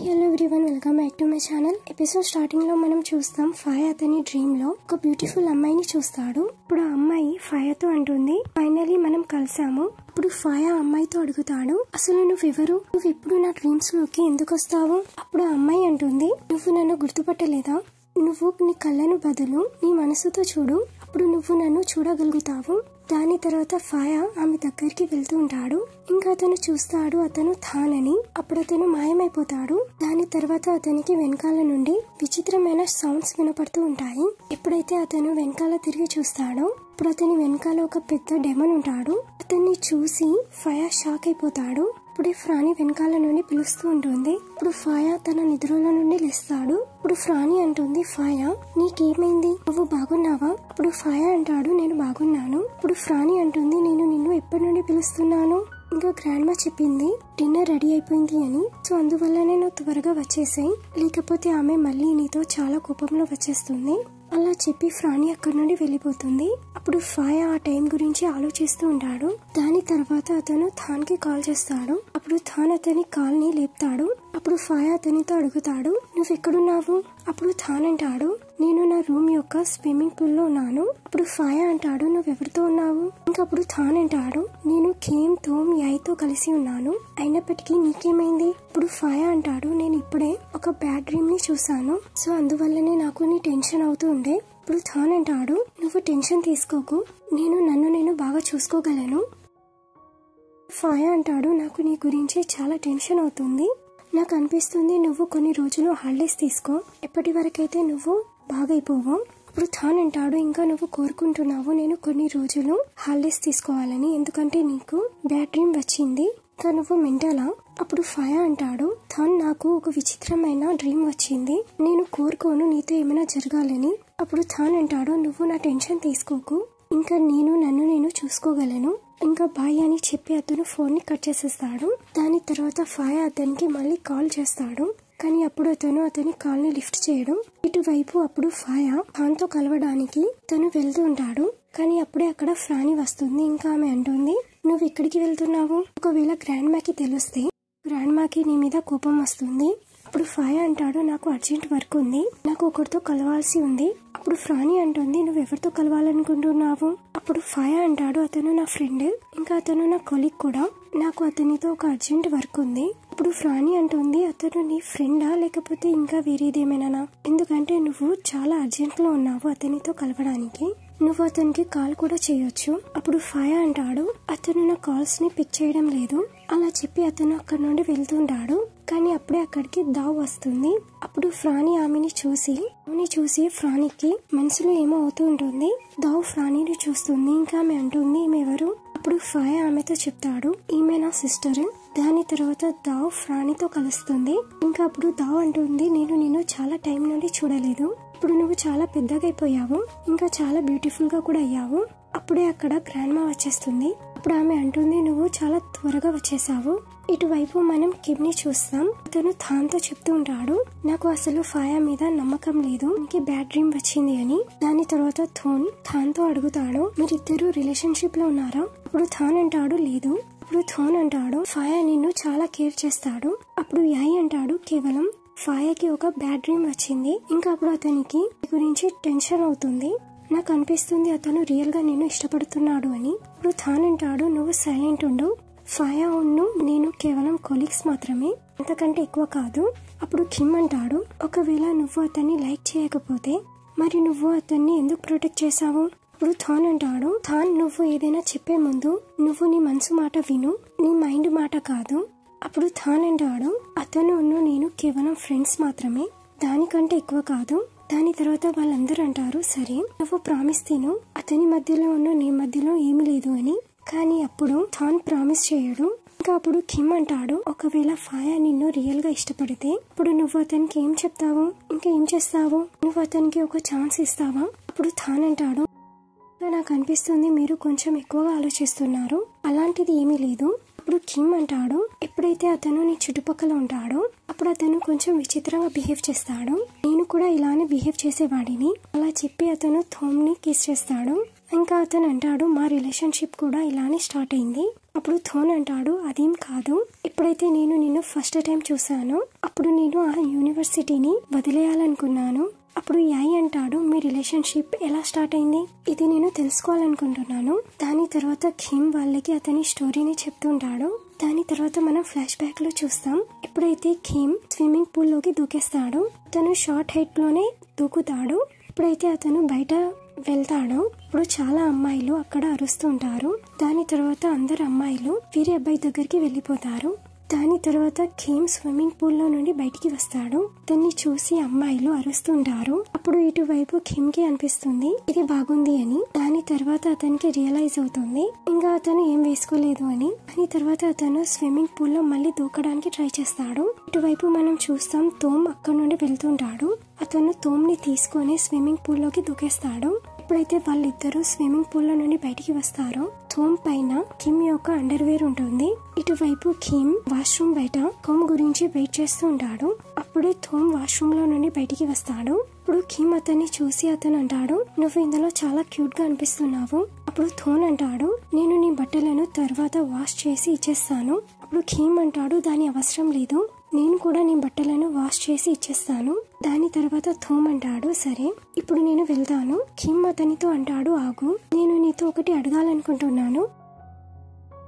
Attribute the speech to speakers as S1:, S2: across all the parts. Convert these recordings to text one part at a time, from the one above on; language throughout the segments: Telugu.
S1: Hello everyone, welcome back to my channel. Episode starting లో మనం చూస్తాం ఫాయా అతని డ్రీమ్ లో ఒక బ్యూటిఫుల్ అమ్మాయిని చూస్తాడు. ఇప్పుడు ఆ అమ్మాయి ఫాయాతో అంటుంది, ఫైనలీ మనం కలిసాము. ఇప్పుడు ఫాయా అమ్మాయితో అడుగుతాడు, అసలు నువ్వెవరు, నువ్వు ఇప్పుడు నా డ్రీమ్స్ లోకి ఎందుకు వస్తావు? అప్పుడు ఆ అమ్మాయి అంటుంది, నువ్వు నన్ను గుర్తుపట్టలేదా? నువ్వు నీ కళ్ళను బదులు నీ మనసుతో చూడు, అప్పుడు నువ్వు నన్ను చూడగలుగుతావు. దాని తర్వాత ఫాయా ఆమె దగ్గరికి వెళ్తూ ఉంటాడు. ఇంకా అతను చూస్తాడు అతను థాన్ అని. అప్పుడు అతను మాయమైపోతాడు. దాని తర్వాత అతనికి వెనకాల నుండి విచిత్రమైన సౌండ్స్ వినపడుతూ ఉంటాయి. ఎప్పుడైతే అతను వెనకాల తిరిగి చూస్తాడో అప్పుడు అతని వెనకాల ఒక పెద్ద డెమన్ ఉంటాడు. అతన్ని చూసి ఫాయా షాక్ అయిపోతాడు. ఇప్పుడు ఫ్రాని వెనకాల నుండి పిలుస్తూ ఉంటుంది. ఇప్పుడు ఫాయా తన నిద్రలో నుండి లేస్తాడు. ఇప్పుడు ఫ్రాని అంటుంది, ఫాయా నీకేమైంది, నువ్వు బాగున్నావా? అప్పుడు ఫాయా అంటాడు, నేను బాగున్నాను. ఇప్పుడు ఫ్రాని అంటుంది, నేను నిన్ను ఎప్పటి నుండి పిలుస్తున్నాను? ఇంకా గ్రాండ్ మా చెప్పింది డిన్నర్ రెడీ అయిపోయింది అని, సో అందువల్లనే నువ్వు త్వరగా వచ్చేసాయి, లేకపోతే ఆమె మళ్ళీ నీతో చాలా కోపంలో వచ్చేస్తుంది. అలా చెప్పి ఫ్రాని అక్కడి నుండి వెళ్ళిపోతుంది. అప్పుడు ఫాయా ఆ టైం గురించి ఆలోచిస్తూ ఉంటాడు. దాని తర్వాత అతను థాన్ కి కాల్ చేస్తాడు. అప్పుడు థాన్ అతని కాల్ ని లేపుతాడు. అప్పుడు ఫాయా అతనితో అడుగుతాడు, నువ్వెక్కడున్నావు? అప్పుడు థాన్ అంటాడు, నేను నా రూమ్ యొక్క స్విమ్మింగ్ పూల్ లో ఉన్నాను. అప్పుడు ఫాయా అంటాడు, నువ్వెవరితో ఉన్నావు? ఇంకప్పుడు థాన్ అంటాడు, నేను ఖేమ్ తోమ్ యాయ్తో కలిసి ఉన్నాను. అయినప్పటికీ నీకేమైంది? ఇప్పుడు ఫాయా అంటాడు, నేను ఇప్పుడే ఒక బ్యాడ్ డ్రీమ్ ని చూసాను, సో అందువల్లనే నాకు నీ టెన్షన్ అవుతూ ఉండే. ఇప్పుడు థాన్ అంటాడు, నువ్వు టెన్షన్ తీసుకోకు, నన్ను నేను బాగా చూసుకోగలను. ఫాయా అంటాడు, నాకు నీ గురించి చాలా టెన్షన్ అవుతుంది. నాకు అనిపిస్తుంది నువ్వు కొన్ని రోజులు హాలిడేస్ తీసుకో, ఎప్పటి వరకైతే నువ్వు బాగైపోవు. ఇప్పుడు థాన్ అంటాడు, ఇంకా నువ్వు కోరుకుంటున్నావు నేను కొన్ని రోజులు హాలిడేస్ తీసుకోవాలని, ఎందుకంటే నీకు బ్యాడ్ డ్రీమ్ వచ్చింది, ఇంకా నువ్వు మెంటలా? అప్పుడు ఫాయా అంటాడు, థాన్ నాకు ఒక విచిత్రమైన డ్రీమ్ వచ్చింది, నేను కోరుకోను నీతో ఏమైనా జరగాలని. అప్పుడు థాన్ అంటాడు, నువ్వు నా టెన్షన్ తీసుకోకు, ఇంకా నన్ను నేను చూసుకోగలను, ఇంకా బాయ్ అని చెప్పి అతను ఫోన్ ని కట్ చేసేస్తాడు. దాని తర్వాత ఫాయా అతనికి మళ్ళీ కాల్ చేస్తాడు. కానీ అప్పుడు అతను అతని కాల్ ని లిఫ్ట్ చేయడం. ఇటువైపు అప్పుడు ఫాయా థాన్ తో కలవడానికి తను వెళ్తూ ఉంటాడు. కానీ అప్పుడే అక్కడ ఫ్రాని వస్తుంది. ఇంకా ఆమె అంటుంది, నువ్వు ఎక్కడికి వెళ్తున్నావు? ఒకవేళ గ్రాండ్ మాకి తెలిస్తే గ్రాండ్ మాకి నీ మీద కోపం వస్తుంది. అప్పుడు ఫాయా అంటాడు, నాకు అర్జెంట్ వర్క్ ఉంది, నాకు ఒకరితో కలవాల్సి ఉంది. అప్పుడు ఫ్రాని అంటుంది, నువ్వెవరితో కలవాలనుకుంటున్నావు? అప్పుడు ఫాయా అంటాడు, అతను నా ఫ్రెండ్, ఇంకా అతను నా కొలీగ్ కూడా, నాకు అతనితో ఒక అర్జెంట్ వర్క్ ఉంది. అప్పుడు ఫ్రాని అంటుంది, అతను నీ ఫ్రెండా లేకపోతే ఇంకా వేరేదేమైనా? ఎందుకంటే నువ్వు చాలా అర్జెంట్ లో ఉన్నావు అతనితో కలవడానికి, నువ్వు అతనికి కాల్ కూడా చేయొచ్చు. అప్పుడు ఫాయా అంటాడు, అతను నా కాల్స్ ని పిక్ చేయడం లేదు. అలా చెప్పి అతను అక్కడి నుండి వెళ్తుంటాడు. కానీ అప్పుడే అక్కడికి దావ్ వస్తుంది. అప్పుడు ఫ్రాని ఆమెని చూసి ఫ్రానికి మనసులో ఏమో అవుతూ ఉంటుంది. దావ్ ఫ్రానీని చూస్తుంది. ఇంకా ఆమె అంటుంది, ఈమె ఎవరు? అప్పుడు ఫాయా ఆమెతో చెప్తాడు, ఈమె నా సిస్టర్. దాని తర్వాత దావ్ ఫ్రానితో కలుస్తుంది. ఇంకా అప్పుడు దావ్ అంటుంది, నేను నిన్ను చాలా టైం నుండి చూడలేదు, ఇప్పుడు నువ్వు చాలా పెద్దగా అయిపోయావు, ఇంకా చాలా బ్యూటిఫుల్ గా కూడా అయ్యావు. అప్పుడే అక్కడ గ్రాండ్ మా వచ్చేస్తుంది. అప్పుడు ఆమె అంటుంది, నువ్వు చాలా త్వరగా వచ్చేసావు. ఇటువైపు మనం కిమ్ ని చూస్తాం. అతను థాన్ తో చెప్తూ ఉంటాడు, నాకు అసలు ఫాయా మీద నమ్మకం లేదు, నీకు బ్యాడ్ డ్రీమ్ వచ్చింది అని. దాని తర్వాత థాన్ తో అడుగుతాడు, మీరిద్దరు రిలేషన్షిప్ లో ఉన్నారా? అప్పుడు థాన్ అంటాడు, లేదు. అప్పుడు థాన్ అంటాడు, ఫాయా నిన్ను చాలా కేర్ చేస్తాడు. అప్పుడు యాయ్ అంటాడు, కేవలం ఫాయాకి ఒక బ్యాడ్ డ్రీమ్ వచ్చింది, ఇంకా అప్పుడు అతనికి గురించి టెన్షన్ అవుతుంది, నాకు అనిపిస్తుంది అతను రియల్ గా నిన్ను ఇష్టపడుతున్నాడు అని. ఇప్పుడు థాన్ అంటాడు, నువ్వు సైలెంట్ ఉండు, ఫాయా నేను కేవలం కొలీగ్స్ మాత్రమే, అంతకంటే ఎక్కువ కాదు. అప్పుడు కిమ్ అంటాడు, ఒకవేళ నువ్వు అతన్ని లైక్ చేయకపోతే మరి నువ్వు అతన్ని ఎందుకు ప్రొటెక్ట్ చేశావు? ఇప్పుడు థాన్ అంటాడు, నువ్వు ఏదైనా చెప్పే ముందు నువ్వు నీ మనసు మాట విను, నీ మైండ్ మాట కాదు. అప్పుడు థాన్ అంటాడు, అతను నేను కేవలం ఫ్రెండ్స్ మాత్రమే, దానికంటే ఎక్కువ కాదు. దాని తర్వాత వాళ్ళందరూ అంటారు, సరే నువ్వు ప్రామిస్ తిను, అతని మధ్యలో నీ మధ్యలో ఏమీ లేదు అని. కానీ అప్పుడు థాన్ ప్రామిస్ చేయడు. ఇంకా అప్పుడు కిమ్ అంటాడు, ఒకవేళ ఫాయా నిన్ను రియల్ గా ఇష్టపడితే ఇప్పుడు నువ్వు అతనికి ఏం చెప్తావు, ఇంకా ఏం చేస్తావు? నువ్వు అతనికి ఒక ఛాన్స్ ఇస్తావా? అప్పుడు థాన్ అంటాడు, నాకు అనిపిస్తుంది మీరు కొంచెం ఎక్కువగా ఆలోచిస్తున్నారు, అలాంటిది ఏమీ లేదు. అప్పుడు కిమ్ అంటాడు, ఎప్పుడైతే అతను నీ చుట్టుపక్కల ఉంటాడో అప్పుడు అతను కొంచెం విచిత్రంగా బిహేవ్ చేస్తాడు, నేను కూడా ఇలానే బిహేవ్ చేసేవాడిని. అలా చెప్పి అతను థోమ్ ని కిస్ చేస్తాడు. ఇంకా అతను అంటాడు, మా రిలేషన్షిప్ కూడా ఇలానే స్టార్ట్ అయింది. అప్పుడు థోన్ అంటాడు అదేం కాదు, ఎప్పుడైతే నేను నిన్ను ఫస్ట్ టైం చూసానో అప్పుడు నేను ఆ యూనివర్సిటీని వదిలేయాలనుకున్నాను. అప్పుడు యాయ్ అంటాడు మీ రిలేషన్షిప్ ఎలా స్టార్ట్ అయింది, ఇది నేను తెలుసుకోవాలనుకుంటున్నాను. దాని తర్వాత కిమ్ వాళ్ళకి అతని స్టోరీని చెప్తుంటాడు. దాని తర్వాత మనం ఫ్లాష్ బ్యాక్ లో చూస్తాం. ఎప్పుడైతే కిమ్ స్విమ్మింగ్ పూల్ లోకి దూకేస్తాడు, అతను షార్ట్ హైట్ లోనే దూకుతాడు. ఎప్పుడైతే అతను బయట వెళ్తాడో ఇప్పుడు చాలా అమ్మాయిలు అక్కడ అరుస్తుంటారు. దాని తర్వాత అందరు అమ్మాయిలు వేరే అబ్బాయి దగ్గరికి వెళ్ళిపోతారు. దాని తర్వాత కిమ్ స్విమ్మింగ్ పూల్ లో నుండి బయటికి వస్తాడు. దాన్ని చూసి అమ్మాయిలు అరుస్తుంటారు. అప్పుడు ఇటువైపు కిమ్ కి అనిపిస్తుంది ఇది బాగుంది అని. దాని తర్వాత అతనికి రియలైజ్ అవుతుంది ఇంకా అతను ఏం వేసుకోలేదు అని. దాని తర్వాత అతను స్విమ్మింగ్ పూల్ లో మళ్ళీ దూకడానికి ట్రై చేస్తాడు. ఇటువైపు మనం చూస్తాం తోమ్ అక్కడ నుండి వెళ్తుంటాడు. అతను తోమ్ ని తీసుకొని స్విమ్మింగ్ పూల్ లోకి దూకేస్తాడు. ఎప్పుడైతే వాళ్ళిద్దరూ స్విమ్మింగ్ పూల్ లో నుండి బయటికి వస్తారో థోమ్ పైన కిమ్ యొక్క అండర్ వేర్ ఉంటుంది. ఇటువైపు కిమ్ వాష్రూమ్ బయట థోమ్ గురించి వెయిట్ చేస్తూ ఉంటాడు. అప్పుడే థోమ్ వాష్రూమ్ లో నుండి బయటికి వస్తాడు. ఇప్పుడు కిమ్ అతన్ని చూసి అతను అంటాడు నువ్వు ఇందులో చాలా క్యూట్ గా అనిపిస్తున్నావు. అప్పుడు థోన్ అంటాడు నేను నీ బట్టలను తర్వాత వాష్ చేసి ఇచ్చేస్తాను. అప్పుడు కిమ్ అంటాడు దాని అవసరం లేదు, నేను కూడా నీ బట్టలను వాష్ చేసి ఇచ్చేస్తాను. దాని తర్వాత థోమ్ అంటాడు సరే ఇప్పుడు నేను వెళ్తాను. కిమ్ అతనితో అంటాడు ఆగు, నేను నీతో ఒకటి అడగాలనుకుంటున్నాను,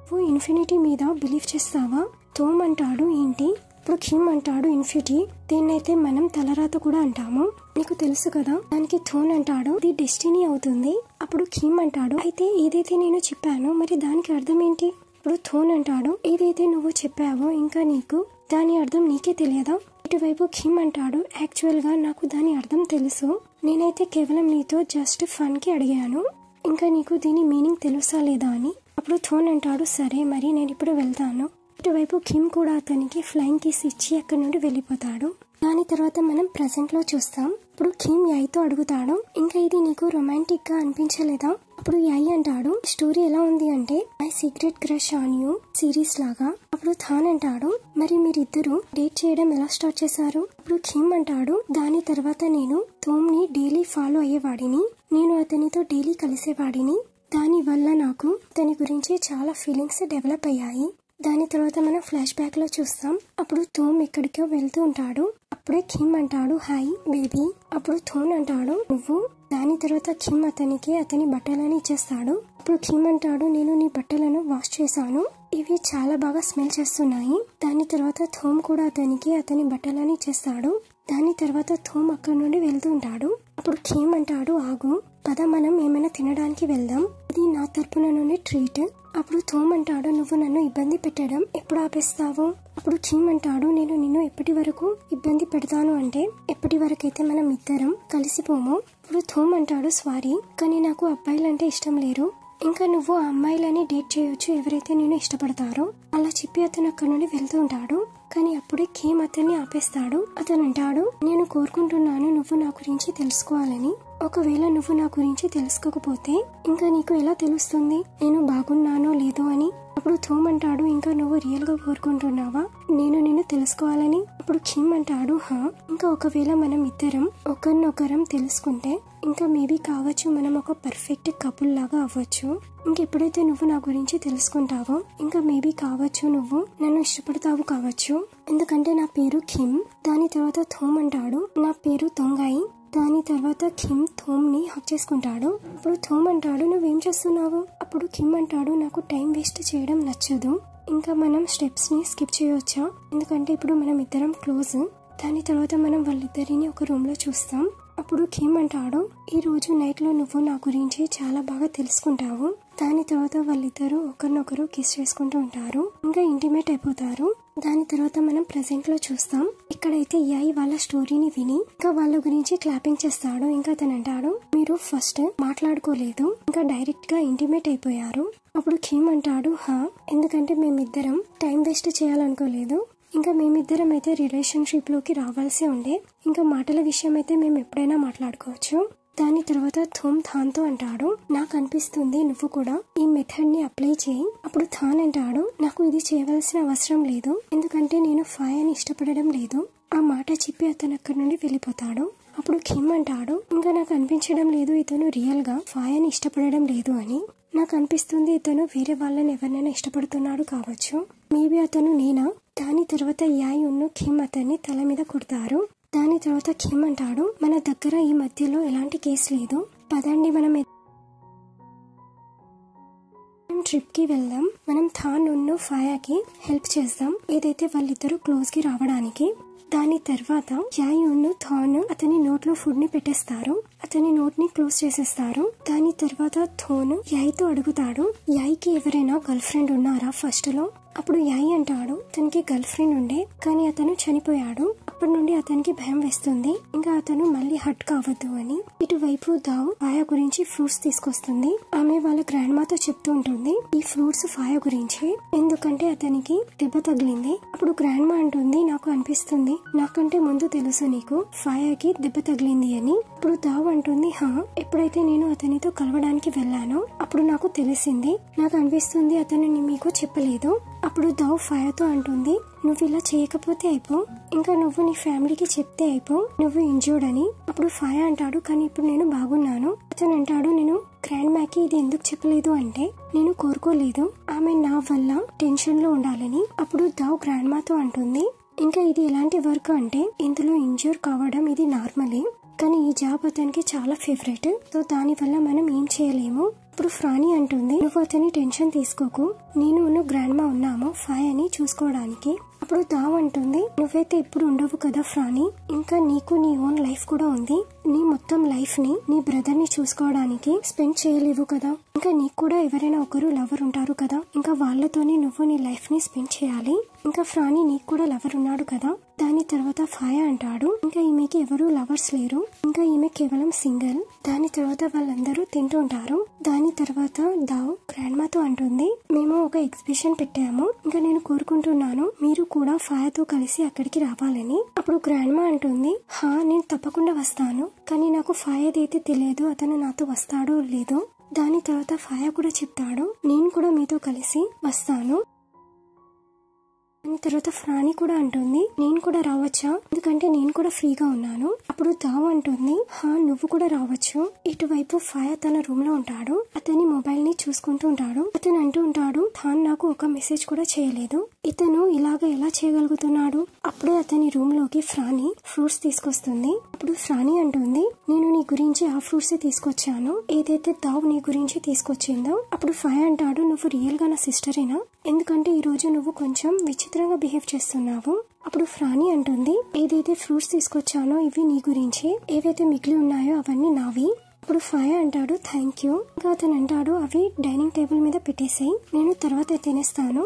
S1: నువ్వు ఇన్ఫినిటీ మీద బిలీవ్ చేస్తావా? థోమ్ అంటాడు ఏంటి? ఇప్పుడు కిమ్ అంటాడు ఇన్ఫినిటీ, దీన్నైతే మనం తలరాత కూడా అంటాము, నీకు తెలుసు కదా. దానికి థోన్ అంటాడు ఇది డెస్టినీ అవుతుంది. అప్పుడు కిమ్ అంటాడు అయితే ఏదైతే నేను చెప్పానో మరి దానికి అర్థం ఏంటి? ఇప్పుడు థోన్ అంటాడు ఏదైతే నువ్వు చెప్పావో ఇంకా నీకు దాని అర్థం నీకే తెలియదా? ఇటువైపు కిమ్ అంటాడు యాక్చువల్ గా నాకు దాని అర్థం తెలుసు, నేనైతే కేవలం నీతో జస్ట్ ఫన్ కి అడిగాను, ఇంకా నీకు దీని మీనింగ్ తెలుసా లేదా అని. అప్పుడు థోన్ అంటాడు సరే మరి నేను ఇప్పుడు వెళ్తాను. ఇటువైపు కిమ్ కూడా అతనికి ఫ్లైయింగ్ కిస్ ఇచ్చి అక్కడి నుండి వెళ్ళిపోతాడు. దాని తర్వాత మనం ప్రెసెంట్ లో చూస్తాం. ఇప్పుడు కిమ్ యాయ్తో అడుగుతాడు ఇంకా ఇది నీకు రొమాంటిక్ గా అనిపించలేదా? అప్పుడు యాయ్ అంటాడు స్టోరీ ఎలా ఉంది అంటే my secret crush on you series లాగా. అప్పుడు థాన్ అంటాడు మరి మీరిద్దరు డేట్ చేయడం ఎలా స్టార్ట్ చేశారు? అప్పుడు కిమ్ అంటాడు దాని తర్వాత నేను థోమ్ ని డైలీ ఫాలో అయ్యేవాడిని, నేను అతనితో డైలీ కలిసేవాడిని, దాని వల్ల నాకు అతని గురించి చాలా ఫీలింగ్స్ డెవలప్ అయ్యాయి. దాని తర్వాత మనం ఫ్లాష్ బ్యాక్ లో చూస్తాం. అప్పుడు థోమ్ ఎక్కడికో వెళ్తూ ఉంటాడు. అప్పుడే కిమ్ అంటాడు హాయ్ బేబీ. అప్పుడు థోన్ అంటాడు నువ్వు. దాని తర్వాత కిమ్ అతనికి అతని బట్టలని ఇచ్చేస్తాడు. అప్పుడు కిమ్ అంటాడు నేను నీ బట్టలను వాష్ చేశాను, ఇవి చాలా బాగా స్మెల్ చేస్తున్నాయి. దాని తర్వాత థోమ్ కూడా అతనికి అతని బట్టలని ఇచ్చేస్తాడు. దాని తర్వాత థోమ్ అక్కడ నుండి వెళ్తూ ఉంటాడు. అప్పుడు కిమ్ అంటాడు ఆగు, పద మనం ఏమైనా తినడానికి వెళ్దాం, ఇది నా తరపున నుండి ట్రీట్. అప్పుడు థోమ్ అంటాడు నువ్వు నన్ను ఇబ్బంది పెట్టడం ఎప్పుడు ఆపేస్తావు? అప్పుడు కిమ్ అంటాడు నేను నిన్ను ఎప్పటి వరకు ఇబ్బంది పెడతాను అంటే ఎప్పటి వరకైతే మనం ఇద్దరం కలిసిపోము. ఇప్పుడు థోమ్ అంటాడు సారీ కానీ నాకు అబ్బాయిలంటే ఇష్టం లేరు, ఇంకా నువ్వు ఆ అమ్మాయిలని డేట్ చేయొచ్చు ఎవరైతే నేను ఇష్టపడతారో. అలా చెప్పి అతను అక్కడ నుండి వెళ్తూ ఉంటాడు. కానీ అప్పుడే కిమ్ అతన్ని ఆపేస్తాడు. అతను అంటాడు నేను కోరుకుంటున్నాను నువ్వు నా గురించి తెలుసుకోవాలని, ఒకవేళ నువ్వు నా గురించి తెలుసుకోకపోతే ఇంకా నీకు ఎలా తెలుస్తుంది నేను బాగున్నానో లేదో అని. అప్పుడు థోమ్ అంటాడు ఇంకా నువ్వు రియల్ గా కోరుకుంటున్నావా నేను నిన్ను తెలుసుకోవాలని? అప్పుడు కిమ్ అంటాడు హా, ఇంకా ఒకవేళ మనం ఇద్దరం ఒకరినొకరం తెలుసుకుంటే ఇంకా మేబీ కావచ్చు మనం ఒక పర్ఫెక్ట్ కపుల్ లాగా అవ్వచ్చు. ఇంకెప్పుడైతే నువ్వు నా గురించి తెలుసుకుంటావో ఇంకా మేబీ కావచ్చు నువ్వు నన్ను ఇష్టపడతావు కావచ్చు, ఎందుకంటే నా పేరు కిమ్. దాని తర్వాత థోమ్ అంటాడు నా పేరు తొంగాయి. దాని తర్వాత కిమ్ థోమ్ ని హక్ చేసుకుంటాడు. అప్పుడు థోమ్ అంటాడు నువ్వేం చేస్తున్నావు? అప్పుడు కిమ్ అంటాడు నాకు టైం వేస్ట్ చేయడం నచ్చదు, ఇంకా మనం స్టెప్స్ ని స్కిప్ చేయవచ్చా, ఎందుకంటే ఇప్పుడు మనం ఇద్దరం క్లోజ్. దాని తర్వాత మనం వాళ్ళిద్దరిని ఒక రూమ్ లో చూస్తాం. అప్పుడు కిమ్ అంటాడు ఈ రోజు నైట్ లో నువ్వు నా గురించి చాలా బాగా తెలుసుకుంటావు. దాని తర్వాత వాళ్ళిద్దరూ ఒకరినొకరు కిస్ చేసుకుంటూ ఉంటారు, ఇంకా ఇంటిమేట్ అయిపోతారు. దాని తర్వాత మనం ప్రెసెంట్ లో చూస్తాం. ఇక్కడైతే యాయ్ వాళ్ళ స్టోరీని విని ఇంకా వాళ్ళ గురించి క్లాపింగ్ చేస్తాడు. ఇంకా అతను అంటాడు మీరు ఫస్ట్ మాట్లాడుకోలేదు ఇంకా డైరెక్ట్ గా ఇంటిమేట్ అయిపోయారు. అప్పుడు కిమ్ అంటాడు హా, ఎందుకంటే మేమిద్దరం టైం వేస్ట్ చేయాలనుకోలేదు, ఇంకా మేమిద్దరం అయితే రిలేషన్షిప్ లోకి రావాల్సి ఉండే, ఇంకా మాటల విషయం అయితే మేము ఎప్పుడైనా మాట్లాడుకోవచ్చు. దాని తర్వాత థోమ్ థాన్ తో అంటాడు నాకు అనిపిస్తుంది నువ్వు కూడా ఈ మెథడ్ ని అప్లై చేయి. అప్పుడు థాన్ అంటాడు నాకు ఇది చేయవలసిన అవసరం లేదు, ఎందుకంటే నేను ఫాయాని ఇష్టపడడం లేదు. ఆ మాట చెప్పి అతను అక్కడి నుండి వెళ్ళిపోతాడు. అప్పుడు కిమ్ అంటాడు, ఇంకా నాకు అనిపించడం లేదు ఇతను రియల్ గా ఫాయాని ఇష్టపడడం లేదు అని. నాకు అనిపిస్తుంది ఇతను వేరే వాళ్ళని ఎవరినైనా ఇష్టపడుతున్నాడు కావచ్చు. మేబీ అతను నేనా. దాని తర్వాత యాయ్ ఉన్ను కిమ్ అతన్ని తల మీద కొడతారు. దాని తర్వాత కిమ్ అంటాడు, మన దగ్గర ఈ మధ్యలో ఎలాంటి కేసు లేదు, పదండి మనం ట్రిప్ కి వెళ్దాం. మనం థాన్ ఉన్ను ఫాయాకి హెల్ప్ చేద్దాం, ఏదైతే వాళ్ళిద్దరూ క్లోజ్ కి రావడానికి. దాని తర్వాత యాయ్ ఉన్ను థాన్ అతని నోట్లో ఫుడ్ ని పెట్టేస్తారు, అతని నోట్ ని క్లోజ్ చేసేస్తారు. దాని తర్వాత థోన్ యాయ్ తో అడుగుతాడు, యాయ్ కి ఎవరైనా గర్ల్ ఫ్రెండ్ ఉన్నారా ఫస్ట్ లో. అప్పుడు యాయ్ అంటాడు, తనకి గర్ల్ ఫ్రెండ్ ఉండే కానీ అతను చనిపోయాడు. అప్పటి నుండి అతనికి భయం వేస్తుంది, ఇంకా అతను మళ్ళీ హట్ కావద్దు అని. ఇటువైపు దావ్ ఫాయా గురించి ఫ్రూట్స్ తీసుకొస్తుంది. ఆమె వాళ్ళ గ్రాండ్ మాతో చెప్తూ ఉంటుంది ఈ ఫ్రూట్స్ ఫాయా గురించి, ఎందుకంటే అతనికి దెబ్బ తగిలింది. అప్పుడు గ్రాండ్ మా అంటుంది, నాకు అనిపిస్తుంది నాకంటే ముందు తెలుసు నీకు ఫాయాకి దెబ్బ తగిలింది అని. ఇప్పుడు దావ్ అంటుంది, హా, ఎప్పుడైతే నేను అతనితో కలవడానికి వెళ్ళానో అప్పుడు నాకు తెలిసింది, నాకు అనిపిస్తుంది అతను మీకు చెప్పలేదు. అప్పుడు దావ్ ఫాయాతో అంటుంది, నువ్వు ఇలా చేయకపోతే అయిపో, ఇంకా నువ్వు నీ ఫ్యామిలీకి చెప్తే అయిపో నువ్వు ఇంజూర్డ్ అని. అప్పుడు ఫాయా అంటాడు, కానీ ఇప్పుడు నేను బాగున్నాను. అతను అంటాడు, నేను గ్రాండ్ మాకి ఇది ఎందుకు చెప్పలేదు అంటే నేను కోరుకోలేదు ఆమె నా వల్ల టెన్షన్ లో ఉండాలని. అప్పుడు దావ్ గ్రాండ్ మాతో అంటుంది, ఇంకా ఇది ఎలాంటి వర్క్ అంటే ఇందులో ఇంజూర్ కావడం ఇది నార్మలే, కానీ ఈ జాబ్ అతనికి చాలా ఫేవరెట్, సో దాని వల్ల మనం ఏం చేయలేము. ఇప్పుడు ఫ్రానీ అంటుంది, నువ్వు అతని టెన్షన్ తీసుకోకు, నేను గ్రాండ్ మా ఉన్నాము ఫాయాని చూసుకోవడానికి. అప్పుడు దావ్ అంటుంది, నువ్వైతే ఇప్పుడు ఉండవు కదా ఫ్రానీ, ఇంకా నీకు నీ ఓన్ లైఫ్ కూడా ఉంది, నీ మొత్తం లైఫ్ ని నీ బ్రదర్ ని చూసుకోవడానికి స్పెండ్ చేయలేవు కదా, ఇంకా నీకు కూడా ఎవరైనా ఒకరు లవర్ ఉంటారు కదా, ఇంకా వాళ్ళతోనే నువ్వు నీ లైఫ్ ని స్పెండ్ చేయాలి. ఇంకా ఫ్రానీ నీకు కూడా లవర్ ఉన్నాడు కదా. దాని తర్వాత ఫాయా అంటాడు, ఇంకా ఈమెకి ఎవరు లవర్స్ లేరు, ఇంకా ఈమె కేవలం సింగిల్. దాని తర్వాత వాళ్ళందరూ తింటూ ఉంటారు. దాని తర్వాత దావ్ గ్రాండ్ మాతో అంటుంది, మేము ఒక ఎగ్జిబిషన్ పెట్టాము, ఇంకా నేను కోరుకుంటున్నాను మీరు కూడా ఫాయాతో కలిసి అక్కడికి రావాలని. అప్పుడు గ్రాండ్ మా అంటుంది, హా, నేను తప్పకుండా వస్తాను, కానీ నాకు ఫాయాదైతే తెలియదు అతను నాతో వస్తాడో లేదో. దాని తర్వాత ఫాయా కూడా చెప్తాడు, నేను కూడా మీతో కలిసి వస్తాను. దాని తర్వాత ఫ్రానీ కూడా అంటుంది, నేను కూడా రావచ్చా, ఎందుకంటే నేను కూడా ఫ్రీగా ఉన్నాను. అప్పుడు దావ్ అంటుంది, హా, నువ్వు కూడా రావచ్చు. ఇటువైపు ఫాయా తన రూమ్ లో ఉంటాడు, అతని మొబైల్ ని చూసుకుంటూ ఉంటాడు. అతను అంటూ ఉంటాడు, తాను నాకు ఒక మెసేజ్ కూడా చేయలేదు, ఇతను ఇలాగ ఎలా చేయగలుగుతున్నాడు. అప్పుడే అతని రూమ్ లోకి ఫ్రానీ ఫ్రూట్స్ తీసుకొస్తుంది. అప్పుడు ఫ్రానీ అంటుంది, నేను నీ గురించి ఆ ఫ్రూట్స్ తీసుకొచ్చాను, ఏదైతే దావ్ నీ గురించి తీసుకొచ్చిందో. అప్పుడు ఫాయా అంటాడు, నువ్వు రియల్ గా నా సిస్టరేనా, ఎందుకంటే ఈ రోజు నువ్వు కొంచెం విచిత్రంగా బిహేవ్ చేస్తున్నావు. అప్పుడు ఫ్రానీ అంటుంది, ఏదైతే ఫ్రూట్స్ తీసుకొచ్చానో ఇవి నీ గురించి, ఏవైతే మిగిలి ఉన్నాయో అవన్నీ నావి. అప్పుడు ఫాయా అంటాడు, థ్యాంక్ యూ. ఇంకా అతను అంటాడు, అవి డైనింగ్ టేబుల్ మీద పెట్టేసాయి, నేను తర్వాత తినేస్తాను.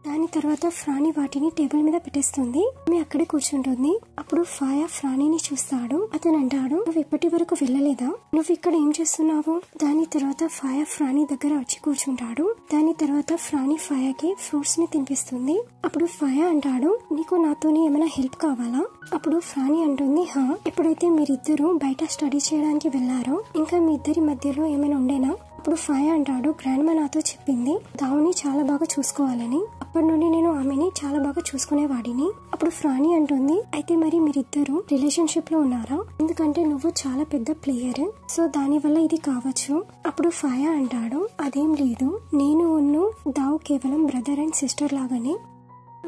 S1: దాని తర్వాత ఫ్రానీ వాటిని టేబుల్ మీద పెట్టేస్తుంది, ఆమె అక్కడే కూర్చుంటుంది. అప్పుడు ఫాయా ఫ్రానీని చూస్తాడు. అతను అంటాడు, నువ్వు ఇప్పటి వరకు వెళ్ళలేదా, నువ్వు ఇక్కడ ఏం చేస్తున్నావు. దాని తర్వాత ఫాయా ఫ్రానీ దగ్గర వచ్చి కూర్చుంటాడు. దాని తర్వాత ఫ్రానీ ఫాయాకి ఫ్రూట్స్ ని తినిపిస్తుంది. అప్పుడు ఫాయా అంటాడు, నీకు నాతోని ఏమైనా హెల్ప్ కావాలా. అప్పుడు ఫ్రానీ అంటుంది, హా, ఎప్పుడైతే మీరిద్దరు బయట స్టడీ చేయడానికి వెళ్లారో ఇంకా మీ ఇద్దరి మధ్యలో ఏమైనా ఉండేనా. అప్పుడు ఫాయా అంటాడు, గ్రాండ్ మా నాతో చెప్పింది దావుని చాలా బాగా చూసుకోవాలని, అప్పటి నుండి నేను ఆమెని చాలా బాగా చూసుకునేవాడిని. అప్పుడు ఫ్రానీ అంటుంది, అయితే మరి మీరిద్దరు రిలేషన్షిప్ లో ఉన్నారా, ఎందుకంటే నువ్వు చాలా పెద్ద ప్లేయర్, సో దాని వల్ల ఇది కావచ్చు. అప్పుడు ఫాయా అంటాడు, అదేం లేదు, నేను దావ్ కేవలం బ్రదర్ అండ్ సిస్టర్ లాగానే.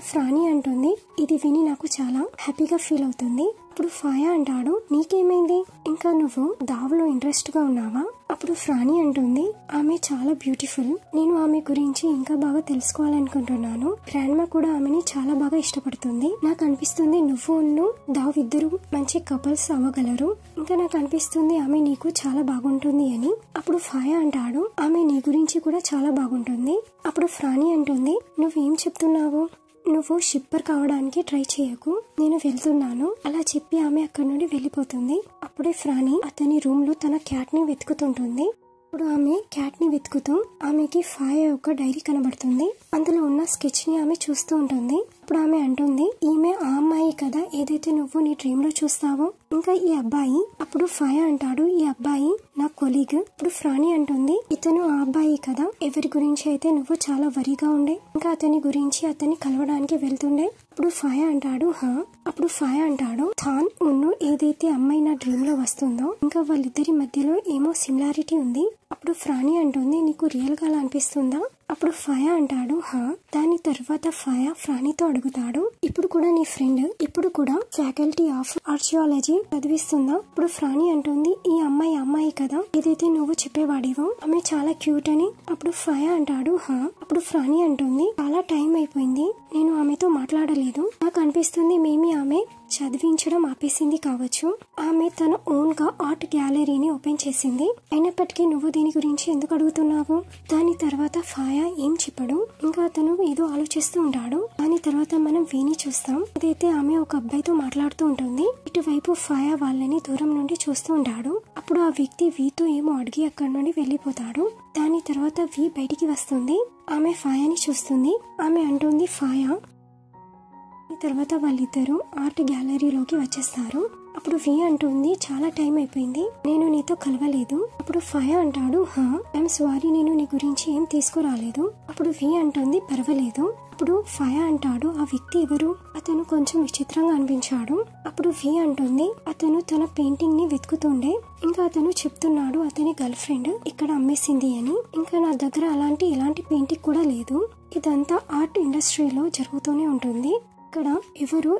S1: ఫ్రానీ అంటుంది, ఇది విని నాకు చాలా హ్యాపీగా ఫీల్ అవుతుంది. అప్పుడు ఫాయా అంటాడు, నీకేమైంది, ఇంకా నువ్వు దావ్లో ఇంట్రెస్ట్ గా ఉన్నావా. అప్పుడు ఫ్రానీ అంటుంది, ఆమె చాలా బ్యూటిఫుల్, నేను ఆమె గురించి ఇంకా బాగా తెలుసుకోవాలనుకుంటున్నాను. గ్రాండ్ మా కూడా ఆమెని చాలా బాగా ఇష్టపడుతుంది, నాకు అనిపిస్తుంది నువ్వు దావ్ ఇద్దరు మంచి కపుల్స్ అవ్వగలరు, ఇంకా నాకు అనిపిస్తుంది ఆమె నీకు చాలా బాగుంటుంది అని. అప్పుడు ఫాయా అంటాడు, ఆమె నీ గురించి కూడా చాలా బాగుంటుంది. అప్పుడు ఫ్రానీ అంటుంది, నువ్వేం చెప్తున్నావు, నువ్వు షిప్పర్ కావడానికి ట్రై చేయకు, నేను వెళ్తున్నాను అలా చెప్పి ఆమె అక్కడి నుండి వెళ్ళిపోతుంది. అప్పుడే ఫ్రానీ అతని రూమ్ లో తన క్యాట్ ని వెతుకుతుంటుంది. ఇప్పుడు ఆమె క్యాట్ ని వెతుకుతూ ఆమెకి ఫాయా యొక్క డైరీ కనబడుతుంది, అందులో ఉన్న స్కెచ్ ని ఆమె చూస్తూ ఉంటుంది. అప్పుడు ఆమె అంటుంది, ఈమె ఆ అమ్మాయి కదా ఏదైతే నువ్వు నీ డ్రీమ్ లో చూస్తావో, ఇంకా ఈ అబ్బాయి. అప్పుడు ఫాయా అంటాడు, ఈ అబ్బాయి నా కొలీగ్. ఇప్పుడు ఫ్రానీ అంటుంది, ఇతను ఆ అబ్బాయి కదా ఎవరి గురించి అయితే నువ్వు చాలా వరిగా ఉండే, ఇంకా అతని గురించి అతన్ని కలవడానికి వెళ్తుండే. అప్పుడు ఫాయా అంటాడు హా. అప్పుడు ఫాయా అంటాడు థాన్ ఉన్ను ఏదైతే అమ్మాయి నా డ్రీమ్ లో వస్తుందో ఇంకా వాళ్ళిద్దరి మధ్యలో ఏమో సిమిలారిటీ ఉంది. అప్పుడు ఫ్రానీ అంటుంది నీకు రియల్ గా అలా అనిపిస్తుందా? అప్పుడు ఫాయా అంటాడు హా. దాని తర్వాత ఫాయా ఫ్రానీతో అడుగుతాడు ఇప్పుడు కూడా నీ ఫ్రెండ్ ఇప్పుడు కూడా ఫ్యాకల్టీ ఆఫ్ ఆర్చియాలజీ చదివిస్తుందా? అప్పుడు ఫ్రానీ అంటుంది ఈ అమ్మాయి కదా ఏదైతే నువ్వు చెప్పేవాడివో ఆమె చాలా క్యూట్ అని. అప్పుడు ఫాయా అంటాడు హా. అప్పుడు ఫ్రానీ అంటుంది చాలా టైం అయిపోయింది నేను ఆమెతో మాట్లాడలేదు. నాకు అనిపిస్తుంది మేమీ ఆమె చదివించడం ఆపేసింది కావచ్చు. ఆమె తన ఓన్ గా ఆర్ట్ గ్యాలరీని ఓపెన్ చేసింది. అయినప్పటికీ నువ్వు దీని గురించి ఎందుకు అడుగుతున్నావు? దాని తర్వాత ఫాయా ఏం చెప్పడు. ఇంకా అతను ఏదో ఆలోచిస్తూ ఉంటాడు. దాని తర్వాత మనం వీని చూస్తాం. అదైతే ఆమె ఒక అబ్బాయితో మాట్లాడుతూ ఉంటుంది. ఇటువైపు ఫాయా వాళ్ళని దూరం నుండి చూస్తూ ఉంటాడు. అప్పుడు ఆ వ్యక్తి వీతో ఏమో అడిగి అక్కడి నుండి వెళ్లిపోతాడు. దాని తర్వాత వి బయటికి వస్తుంది. ఆమె ఫాయాని చూస్తుంది. ఆమె అంటుంది ఫాయా. తర్వాత వాళ్ళిద్దరూ ఆర్ట్ గ్యాలరీలోకి వచ్చేస్తారు. అప్పుడు వి అంటుంది చాలా టైం అయిపోయింది నేను నీతో కలవలేదు. అప్పుడు ఫాయా అంటాడు హా ఐఎమ్ సారీ నేను నీ గురించి ఏం తీసుకురాలేదు. అప్పుడు వి అంటుంది పర్వాలేదు. అప్పుడు ఫాయా అంటాడు ఆ వ్యక్తి ఎవరు? అతను కొంచెం విచిత్రంగా అనిపించాడు. అప్పుడు వి అంటుంది అతను తన పెయింటింగ్ ని వెతుకుతుండే ఇంకా అతను చెప్తున్నాడు అతని గర్ల్ ఫ్రెండ్ ఇక్కడ అమ్మేసింది అని. ఇంకా నా దగ్గర ఎలాంటి పెయింటింగ్ కూడా లేదు. ఇదంతా ఆర్ట్ ఇండస్ట్రీలో జరుగుతూనే ఉంటుంది. ఇక్కడ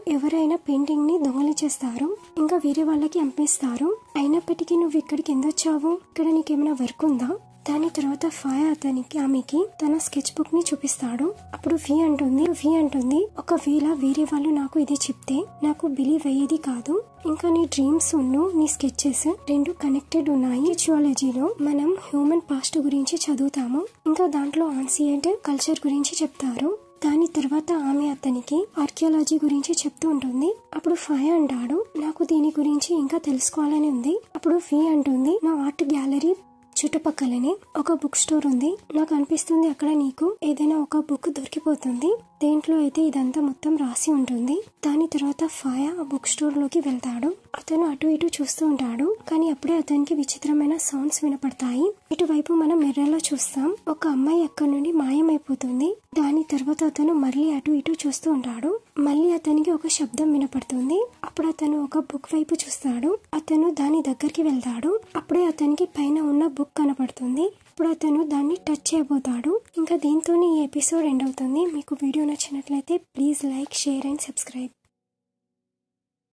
S1: ఎవరైనా పెయింటింగ్ ని దొంగలు చేస్తారు ఇంకా వేరే వాళ్ళకి అమ్మేస్తారు. అయినప్పటికీ నువ్వు ఇక్కడికి ఎందుకొచ్చావు? ఇక్కడ నీకేమైనా వర్క్ ఉందా? దాని తర్వాత ఫాయా ఆమెకి తన స్కెచ్ బుక్ ని చూపిస్తాడు. అప్పుడు వి అంటుంది ఒకవేళ వేరే వాళ్ళు నాకు ఇది చెప్తే నాకు బిలీవ్ అయ్యేది కాదు. ఇంకా నీ డ్రీమ్స్ నీ స్కెచెస్ రెండు కనెక్టెడ్ ఉన్నాయి. జియాలజీలో మనం హ్యూమన్ పాస్ట్ గురించి చదువుతాము. ఇంకా దాంట్లో ఆన్సియంట్ కల్చర్ గురించి చెప్తారు. దాని తర్వాత ఆమె అతనికి ఆర్కియాలజీ గురించి చెప్తూ ఉంటుంది. అప్పుడు ఫాయా అంటాడు నాకు దీని గురించి ఇంకా తెలుసుకోవాలని ఉంది. అప్పుడు వి అంటుంది నా ఆర్ట్ గ్యాలరీ చుట్టుపక్కలనే ఒక బుక్ స్టోర్ ఉంది. నాకు అనిపిస్తుంది అక్కడ నీకు ఏదైనా ఒక బుక్ దొరికిపోతుంది. దేంట్లో అయితే ఇదంతా మొత్తం రాసి ఉంటుంది. దాని తర్వాత ఫాయా ఆ బుక్ స్టోర్ లోకి వెళ్తాడు. అతను అటు ఇటు చూస్తూ ఉంటాడు. కానీ అప్పుడే అతనికి విచిత్రమైన సౌండ్స్ వినపడతాయి. ఇటువైపు మనం మిర్రర్ లో చూస్తాం. ఒక అమ్మాయి అక్కడి నుండి మాయమైపోతుంది. దాని తర్వాత అతను మళ్ళీ అటు ఇటు చూస్తూ ఉంటాడు. మళ్ళీ అతనికి ఒక శబ్దం వినపడుతుంది. అప్పుడు అతను ఒక బుక్ వైపు చూస్తాడు. అతను దాని దగ్గరికి వెళ్తాడు. అప్పుడే అతనికి పైన ఉన్న బుక్ కనపడుతుంది. ఇప్పుడు అతను దాన్ని టచ్ చేయబోతాడు. ఇంకా దీంతోనే ఈ ఎపిసోడ్ ఎండ్ అవుతుంది. మీకు వీడియో నచ్చినట్లయితే please like, share and subscribe.